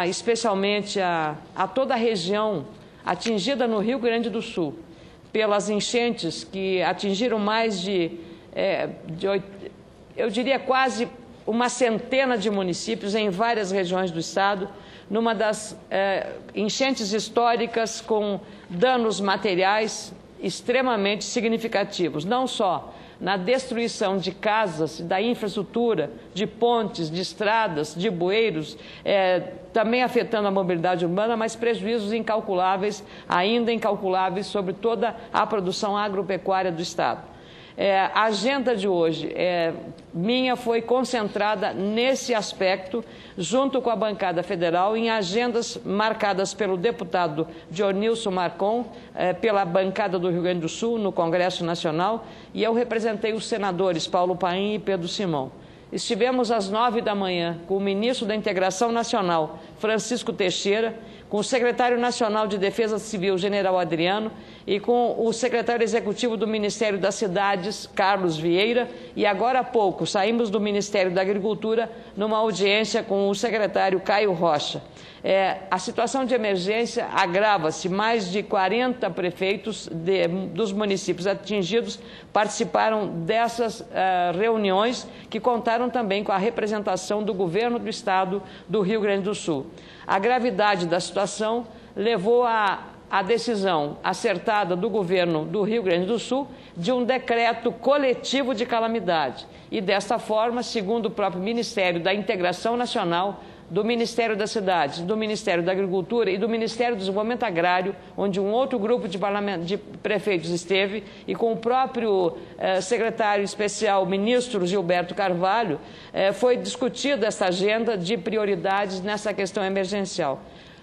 especialmente a toda a região atingida no Rio Grande do Sul pelas enchentes que atingiram mais eu diria quase uma centena de municípios em várias regiões do estado, numa das enchentes históricas com danos materiais extremamente significativos, não só na destruição de casas, da infraestrutura, de pontes, de estradas, de bueiros, também afetando a mobilidade urbana, mas prejuízos incalculáveis, ainda incalculáveis, sobre toda a produção agropecuária do estado. A agenda de hoje minha foi concentrada nesse aspecto, junto com a bancada federal, em agendas marcadas pelo deputado Dionilson Marcon, pela bancada do Rio Grande do Sul, no Congresso Nacional, e eu representei os senadores Paulo Paim e Pedro Simão. Estivemos às 9 da manhã com o ministro da Integração Nacional, Francisco Teixeira, com o secretário nacional de Defesa Civil, General Adriano, e com o secretário executivo do Ministério das Cidades, Carlos Vieira, e agora há pouco saímos do Ministério da Agricultura numa audiência com o secretário Caio Rocha. A situação de emergência agrava-se. Mais de 40 prefeitos dos municípios atingidos participaram dessas reuniões, que contaram também com a representação do governo do estado do Rio Grande do Sul. A gravidade da situação levou a decisão acertada do governo do Rio Grande do Sul de um decreto coletivo de calamidade. E desta forma, segundo o próprio Ministério da Integração Nacional, do Ministério das Cidades, do Ministério da Agricultura e do Ministério do Desenvolvimento Agrário, onde um outro grupo de prefeitos esteve, e com o próprio secretário especial, ministro Gilberto Carvalho, foi discutida essa agenda de prioridades nessa questão emergencial.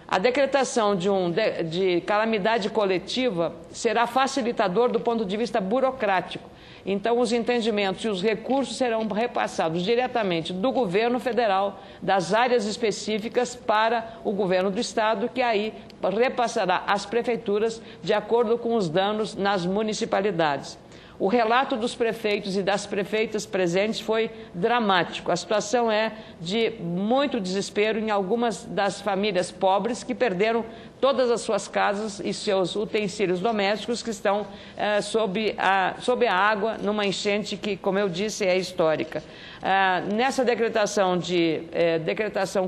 A decretação de calamidade coletiva será facilitador do ponto de vista burocrático. Então, os entendimentos e os recursos serão repassados diretamente do governo federal, das áreas específicas, para o governo do estado, que aí repassará às prefeituras de acordo com os danos nas municipalidades. O relato dos prefeitos e das prefeitas presentes foi dramático. A situação é de muito desespero em algumas das famílias pobres que perderam todas as suas casas e seus utensílios domésticos, que estão sob a água numa enchente que, como eu disse, é histórica. Nessa decretação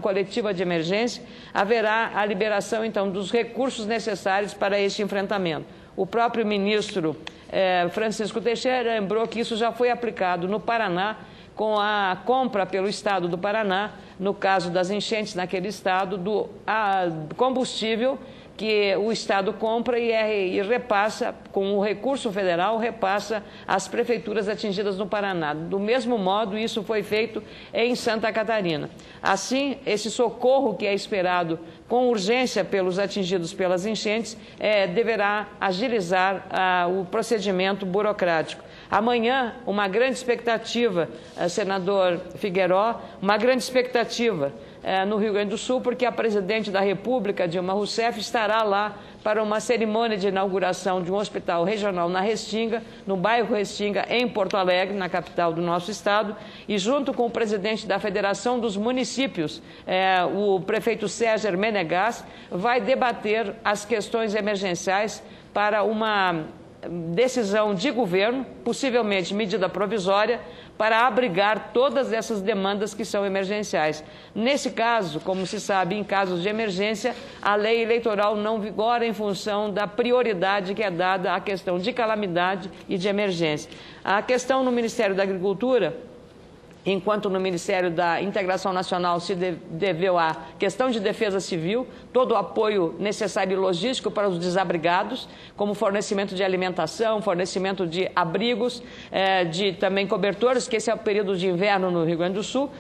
coletiva de emergência, haverá a liberação, então, dos recursos necessários para este enfrentamento. O próprio ministro Francisco Teixeira lembrou que isso já foi aplicado no Paraná, com a compra pelo estado do Paraná, no caso das enchentes naquele estado, do combustível que o estado compra e repassa, com o recurso federal, repassa às prefeituras atingidas no Paraná. Do mesmo modo, isso foi feito em Santa Catarina. Assim, esse socorro que é esperado com urgência pelos atingidos pelas enchentes deverá agilizar o procedimento burocrático. Amanhã, uma grande expectativa, senador Figueiró, uma grande expectativa no Rio Grande do Sul, porque a presidente da República, Dilma Rousseff, estará lá para uma cerimônia de inauguração de um hospital regional na Restinga, no bairro Restinga, em Porto Alegre, na capital do nosso estado, e junto com o presidente da Federação dos Municípios, o prefeito Sérgio Menegas, vai debater as questões emergenciais para uma decisão de governo, possivelmente medida provisória, para abrigar todas essas demandas que são emergenciais. Nesse caso, como se sabe, em casos de emergência, a lei eleitoral não vigora em função da prioridade que é dada à questão de calamidade e de emergência. A questão no Ministério da Agricultura, enquanto no Ministério da Integração Nacional se deveu à questão de defesa civil, todo o apoio necessário e logístico para os desabrigados, como fornecimento de alimentação, fornecimento de abrigos, de também cobertores, que esse é o período de inverno no Rio Grande do Sul.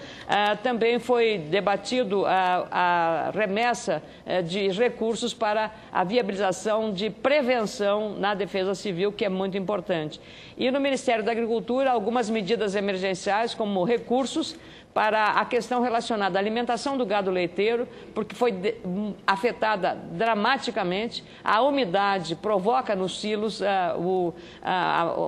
Também foi debatido a remessa de recursos para a viabilização de prevenção na defesa civil, que é muito importante. E no Ministério da Agricultura, algumas medidas emergenciais, como recursos para a questão relacionada à alimentação do gado leiteiro, porque foi afetada dramaticamente. A umidade provoca nos silos o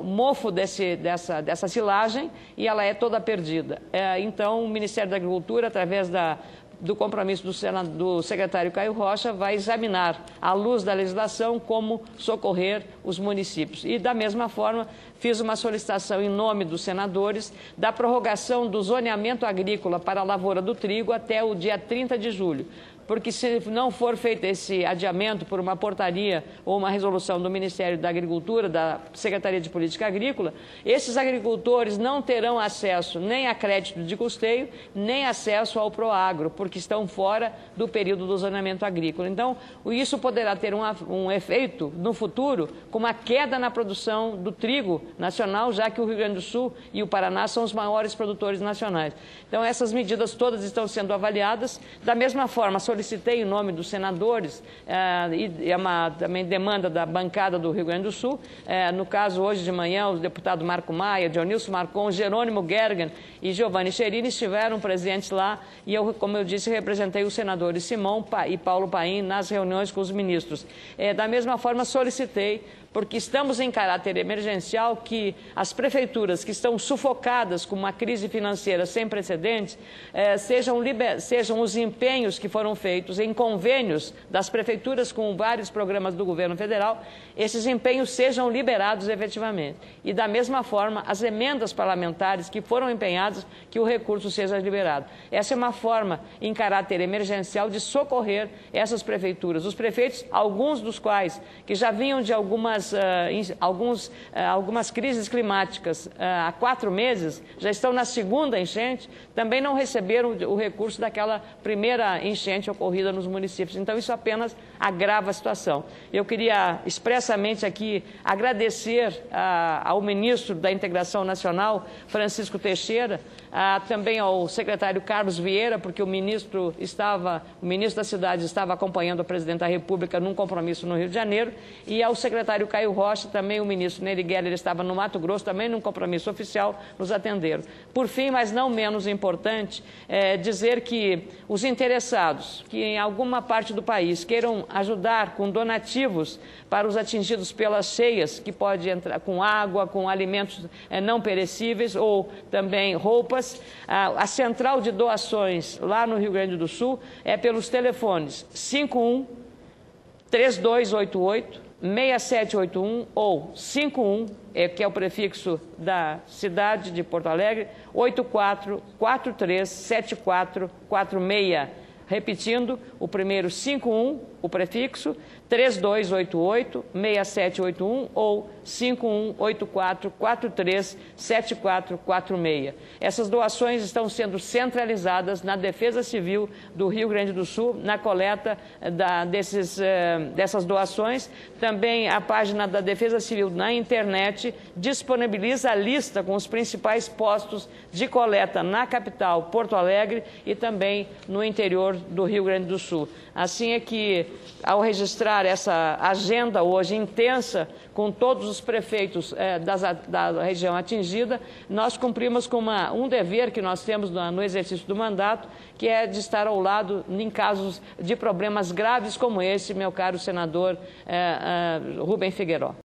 mofo dessa silagem, e ela é toda perdida. Então, o Ministério da Agricultura, através da do compromisso do secretário Caio Rocha, vai examinar, à luz da legislação, como socorrer os municípios. E, da mesma forma, fiz uma solicitação em nome dos senadores da prorrogação do zoneamento agrícola para a lavoura do trigo até o dia 30 de julho. Porque se não for feito esse adiamento por uma portaria ou uma resolução do Ministério da Agricultura, da Secretaria de Política Agrícola, esses agricultores não terão acesso nem a crédito de custeio, nem acesso ao Proagro, porque estão fora do período do zoneamento agrícola. Então, isso poderá ter um efeito no futuro com uma queda na produção do trigo nacional, já que o Rio Grande do Sul e o Paraná são os maiores produtores nacionais. Então, essas medidas todas estão sendo avaliadas. Da mesma forma, solicitei em nome dos senadores, e é uma também demanda da bancada do Rio Grande do Sul, no caso, hoje de manhã, os deputados Marco Maia, Dionilson Marcon, Jerônimo Gergen e Giovanni Cherini estiveram presentes lá e eu, como eu disse, representei os senadores Simão e Paulo Paim nas reuniões com os ministros. Da mesma forma, solicitei, porque estamos em caráter emergencial, que as prefeituras que estão sufocadas com uma crise financeira sem precedentes, sejam os empenhos que foram feitos em convênios das prefeituras com vários programas do governo federal, esses empenhos sejam liberados efetivamente. E, da mesma forma, as emendas parlamentares que foram empenhadas, que o recurso seja liberado. Essa é uma forma, em caráter emergencial, de socorrer essas prefeituras. Os prefeitos, alguns dos quais que já vinham de algumas crises climáticas há 4 meses, já estão na segunda enchente, também não receberam o recurso daquela primeira enchente ocorrida nos municípios. Então, isso apenas agrava a situação. Eu queria expressamente aqui agradecer ao ministro da Integração Nacional, Francisco Teixeira, também ao secretário Carlos Vieira, porque o ministro da cidade estava acompanhando o presidente da República num compromisso no Rio de Janeiro, e ao secretário Caio Rocha, também o ministro Nery Geller estava no Mato Grosso, também num compromisso oficial, nos atenderam. Por fim, mas não menos importante, dizer que os interessados que em alguma parte do país queiram ajudar com donativos para os atingidos pelas cheias, que pode entrar com água, com alimentos não perecíveis ou também roupas, a central de doações lá no Rio Grande do Sul é pelos telefones 51 3288 6781 ou 51, que é o prefixo da cidade de Porto Alegre, 84437446. Repetindo, o primeiro 51, o prefixo, 3288-6781 ou 5184437446. Essas doações estão sendo centralizadas na Defesa Civil do Rio Grande do Sul, na coleta dessas doações. Também a página da Defesa Civil na internet disponibiliza a lista com os principais postos de coleta na capital, Porto Alegre, e também no interior do Rio Grande do Sul. Assim é que, ao registrar essa agenda hoje intensa com todos os prefeitos da região atingida, nós cumprimos com um dever que nós temos no exercício do mandato, que é de estar ao lado em casos de problemas graves como esse, meu caro senador Rubem Figueiró.